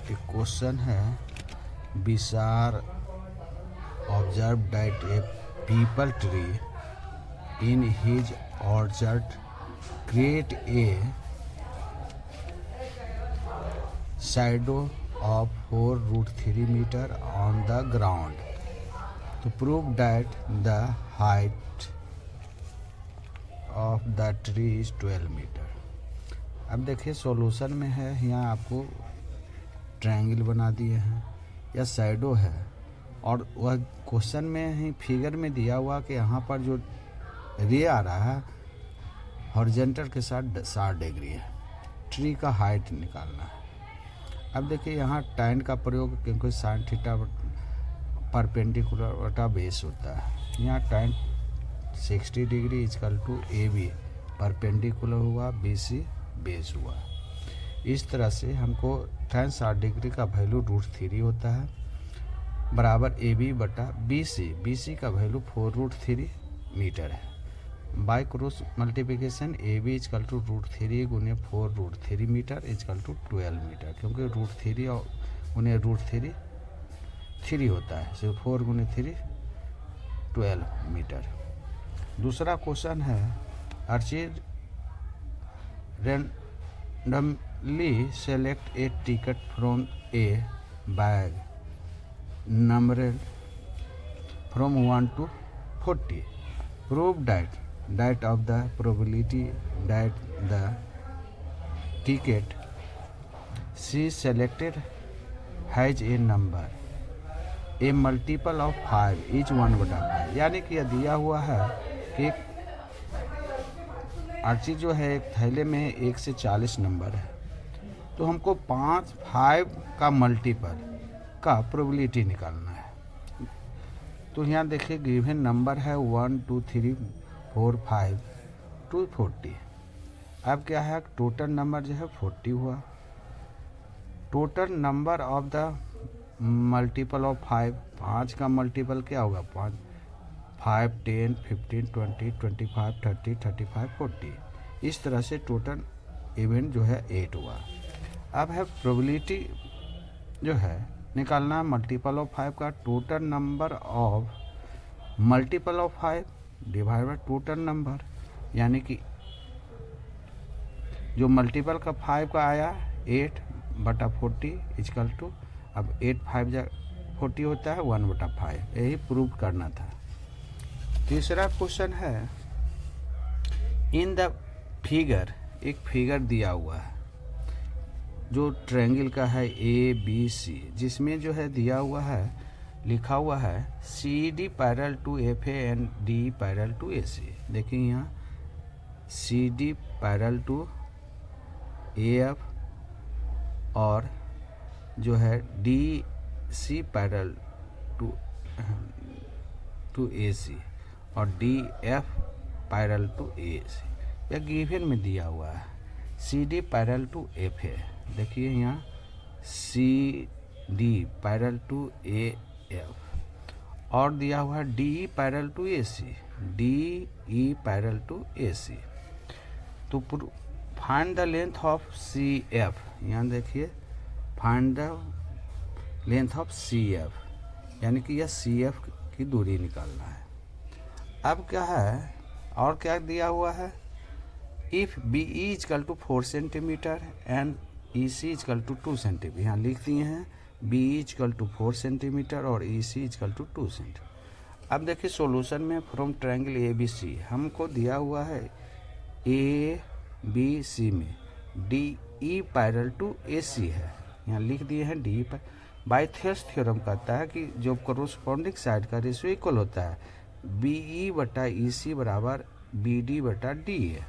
एक क्वेश्चन है, विशार observe that a peepal tree in his orchard create a shadow of 4√3 meter on the ground to prove that the height of the tree is 12 meter। अब देखिए solution में है, यहाँ आपको ट्रायंगल बना दिए हैं या शैडो है, और वह क्वेश्चन में ही फिगर में दिया हुआ कि यहाँ पर जो रे आ रहा है हॉरिजॉन्टल के साथ 60 डिग्री है, ट्री का हाइट निकालना है। अब देखिए यहाँ tan का प्रयोग, क्योंकि sin थीटा परपेंडिकुलर बटा बेस होता है। यहाँ tan 60 degree equal to AB perpendicular हुआ, BC बेस हुआ। इस तरह से हमको tan 60 डिग्री का वैल्यू √3 होता है बराबर AB बटा BC का वैल्यू 4√3 मीटर है। By cross multiplication AB equal to √3 गुने 4√3 मीटर इजकल टू 12 मीटर, क्योंकि √3 और गुने √3 3 होता है, सिर्फ 4 गुने 3 12 मीटर। दूसरा क्वेश्चन है, अर्चिड randomly select a ticket from a bag numbered from 1 to 40। Prove that of the probability that the ticket she selected has a number a multiple of 5 each 1/5। यानी कि यह दिया हुआ है कि अर्ची जो है एक थैले में 1 से 40 नंबर है, तो हमको 5 का मल्टीपल का प्रोबेबिलिटी निकालना है। तो यहाँ देखिए गिवन नंबर है 1 2 3 4 5 to 40। अब क्या है, टोटल नंबर जो है 40 हुआ। Total number of the multiple of 5 का मल्टीपल क्या होगा, 5 10 15 20 25 30 35 40। इस तरह से टोटल इवेंट जो है 8 हुआ। अब है प्रोबेबिलिटी जो है निकालना मल्टीपल ऑफ 5 का, total number of multiple of 5 divide by total number, यानी कि जो मल्टीपल का 5 का आया 8 बटा 40 इजकल टू, अब 8 5 40 होता है 1/5। यही प्रूव करना था। तीसरा क्वेश्चन है, इन द फिगर, एक फिगर दिया हुआ है जो ट्रायंगल का है ABC, जिसमें जो है दिया हुआ है, लिखा हुआ है CD parallel to FA and D parallel to AC। देखिए यहाँ CD पैरेलल टू AF और जो है DC पैरेलल टू AC और DF पैरेलल टू AC। यह गिवन में दिया हुआ है CD पैरेलल टू FA। देखिए यहाँ CD पैरेलल टू AF और दिया हुआ है DE parallel to AC, DE parallel to AC। तो find the length of CF, यहाँ देखिए find the length of CF, यानी कि यह CF की दूरी निकालना है। अब क्या है, और क्या दिया हुआ है, if BE equal to 4 centimetre and EC equal to 2 centimetre. यहाँ लिख दिए हैं BE इजकल टू 4 सेंटीमीटर और EC इजकल टू 2 सेंटीमीटर। अब देखिए सॉल्यूशन में फ्रॉम ट्रायंगल ABC हमको दिया हुआ है ABC में DE पैरेलल टू AC है, यहाँ लिख दिए हैं DE पर। बाय थेल्स थ्योरम कहता है कि जो कोरोस्पोंडिंग साइड का रेशियो इक्वल होता है BE बटा EC बराबर BD बटा DA।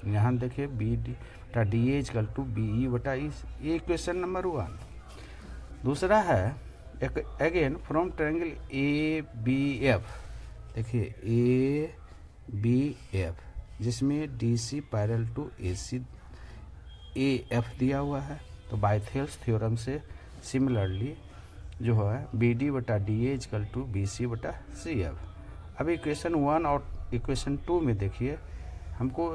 यहाँ देखिए BD बटा DA इजकल टू BE बटा EC, ये इक्वेशन नंबर 1। दूसरा है अगेन फ्रॉम ट्रायंगल ABF, देखिए ABF जिसमें DC parallel to AC AF दिया हुआ है, तो बाय थेल्स थ्योरम से सिमिलरली जो है BD बटा DA इजकल टू BC बटा CF। अब इक्वेशन 1 और इक्वेशन 2 में देखिए हमको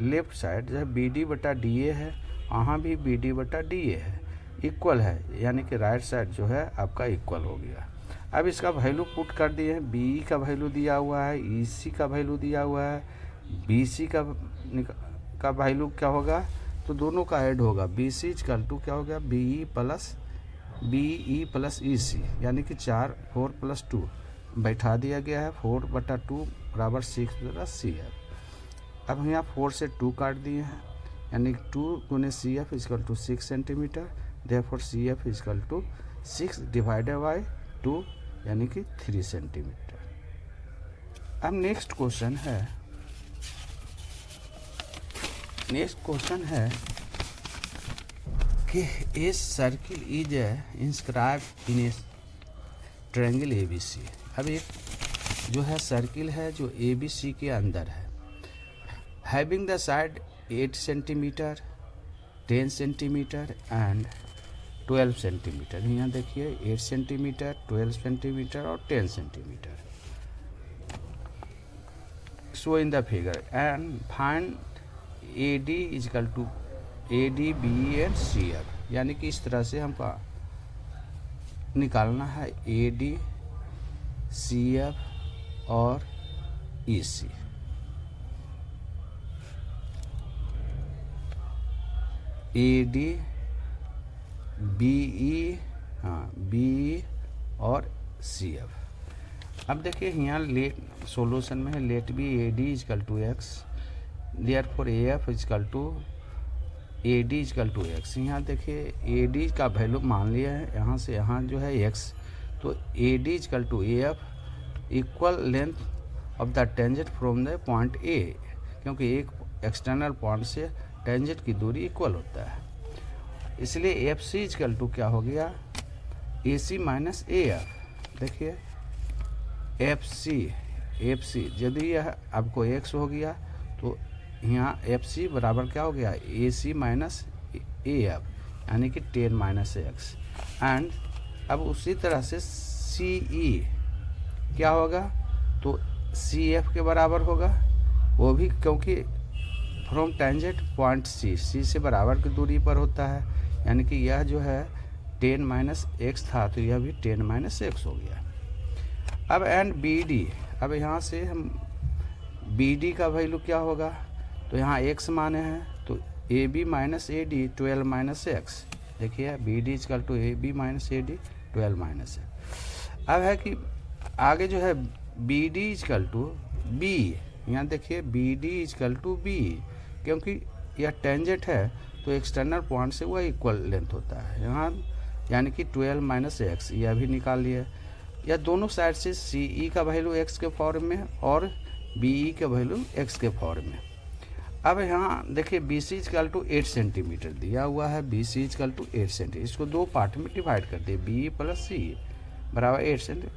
लेफ्ट साइड जो है BD बटा DA है, वहाँ भी BD बटा DA है, इक्वल है, यानी कि राइट साइड जो है आपका इक्वल हो गया। अब इसका वैल्यू पुट कर दिए हैं, बी का वैल्यू दिया हुआ है, ई सी का वैल्यू दिया हुआ है, बी सी का वैल्यू क्या होगा, तो दोनों का ऐड होगा। बी सी इक्वल टू क्या हो गया, बी ई प्लस ई सी, यानी कि 4 + 2 बैठा दिया गया है। 4/2 बराबर 6/CF। अब यहाँ 4 से 2 काट दिए हैं, यानी 2 × CF equal to 6 centimetre. Therefore CF equal to 6 divided by 2, यानी कि 3 सेंटीमीटर। अब नेक्स्ट क्वेश्चन है कि a circle is inscribed in A triangle ABC। अब एक जो है सर्किल है जो ABC के अंदर है, having the side 8 centimetre, 10 centimetre and 12 centimetre. यहाँ देखिए 8 सेंटीमीटर, 12 सेंटीमीटर और 10 centimetre show in the figure and find AD equal to AD, BE and CF। यानी कि इस तरह से हमको निकालना है AD, CF और EC। AD, BE, BE और CF। अब देखिए यहाँ लेट सॉल्यूशन में है, let be AD equal to X, therefore AF equal to AD equal to X। यहाँ देखिए AD का वैल्यू मान लिया है, यहाँ से यहाँ जो है X, तो AD equal to AF equal length of the tangent from the point A, क्योंकि एक एक्सटर्नल पॉइंट से टेंजेंट की दूरी इक्वल होता है, इसलिए FC इक्वल टू क्या हो गया, AC माइनस AF। देखिए FC यदि यह आपको X हो गया तो यहाँ FC बराबर क्या हो गया, AC माइनस AF, यानी कि 10 माइनस X। एंड अब उसी तरह से CE क्या होगा, तो CF के बराबर होगा, वो भी क्योंकि फ्रॉम टेंजेंट पॉइंट C से बराबर की दूरी पर होता है, यानी कि यह जो है 10 माइनस X था, तो यह भी 10 माइनस X हो गया। अब एंड BD, अब यहाँ से हम BD का वैल्यू क्या होगा, तो यहाँ X माने हैं, तो AB minus AD 12 minus X। देखिए BD equal to AB minus AD 12 minus X। अब है कि आगे जो है BD इक्वल टू B, यहाँ देखिए BD इक्वल टू B, क्योंकि यह टेंजेंट है तो एक्सटर्नल पॉइंट से वह इक्वल लेंथ होता है यहाँ, यानी कि 12 माइनस X, यह भी निकाल लिया। यह दोनों साइड से CE का वैल्यू X के फॉर्म में और BE का वैल्यू X के फॉर्म में। अब यहाँ देखिए BC इक्वल टू 8 सेंटीमीटर दिया हुआ है, BC इक्वल टू 8 सेंटीमीटर, इसको दो पार्ट में डिवाइड कर दिए, BE प्लस CE बराबर 8 centimetre.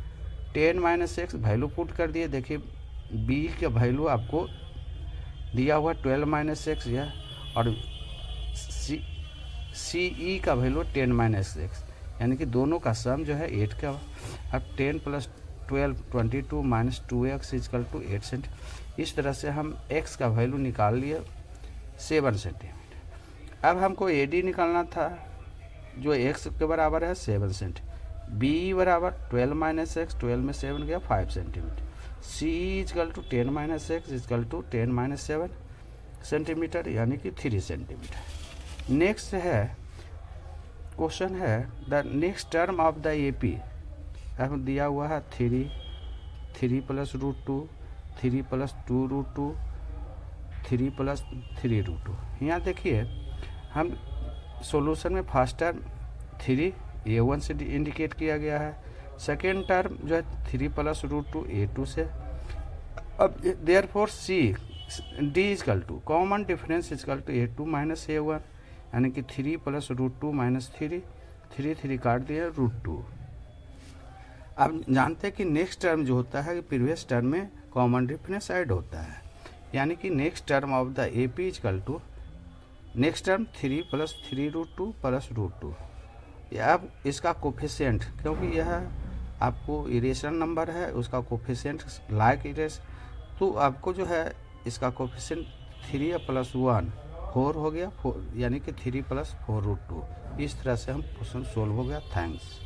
10 minus X value put कर दिए, देखिए B का वैल्यू आपको दिया हुआ 12 माइनस X यह, और CE का वैल्यू 10 माइनस X, यानी कि दोनों का सम जो है 8 का। अब 10 + 12 22 minus 2X equal to 8 centimetre. इस तरह से हम X का वैल्यू निकाल लिए 7 सेंटीमीटर। अब हमको AD निकालना था जो X के बराबर है 7 सेंटीमीटर। BE बराबर 12 माइनस X, 12 में 7 गया 5 centimetre. CE equal to 10 minus X equal to 10 minus 7 centimetre, यानी कि 3 सेंटीमीटर। नेक्स्ट है क्वेश्चन है the next term of the AP। अब दिया हुआ है 3 + √2, 3 + 2√2, 3 + 3√2। यहाँ देखिए हम सॉल्यूशन में फर्स्ट टर्म 3 A1 से इंडिकेट किया गया है, सेकेंड टर्म जो है 3 + √2 A2 से। अब therefore D equal to common difference equal to A2 minus A1, यानी कि 3 + √2 माइनस 3 काट दिया √2। अब जानते हैं कि नेक्स्ट टर्म जो होता है प्रीवियस टर्म में कॉमन डिफरेंस ऐड होता है, यानी कि next term of the AP equal to next term 3 + 3√2 + √2। अब इसका कोफिशिएंट, क्योंकि यह आपको इरेशनल नंबर है, उसका कोफिशिएंट लाइक इरेस, तो आपको जो है इसका कोफिशिएंट 3 + 1 4 हो गया, 4 यानी कि 3 + 4√2। इस तरह से हम क्वेश्चन सोल्व हो गया। थैंक्स।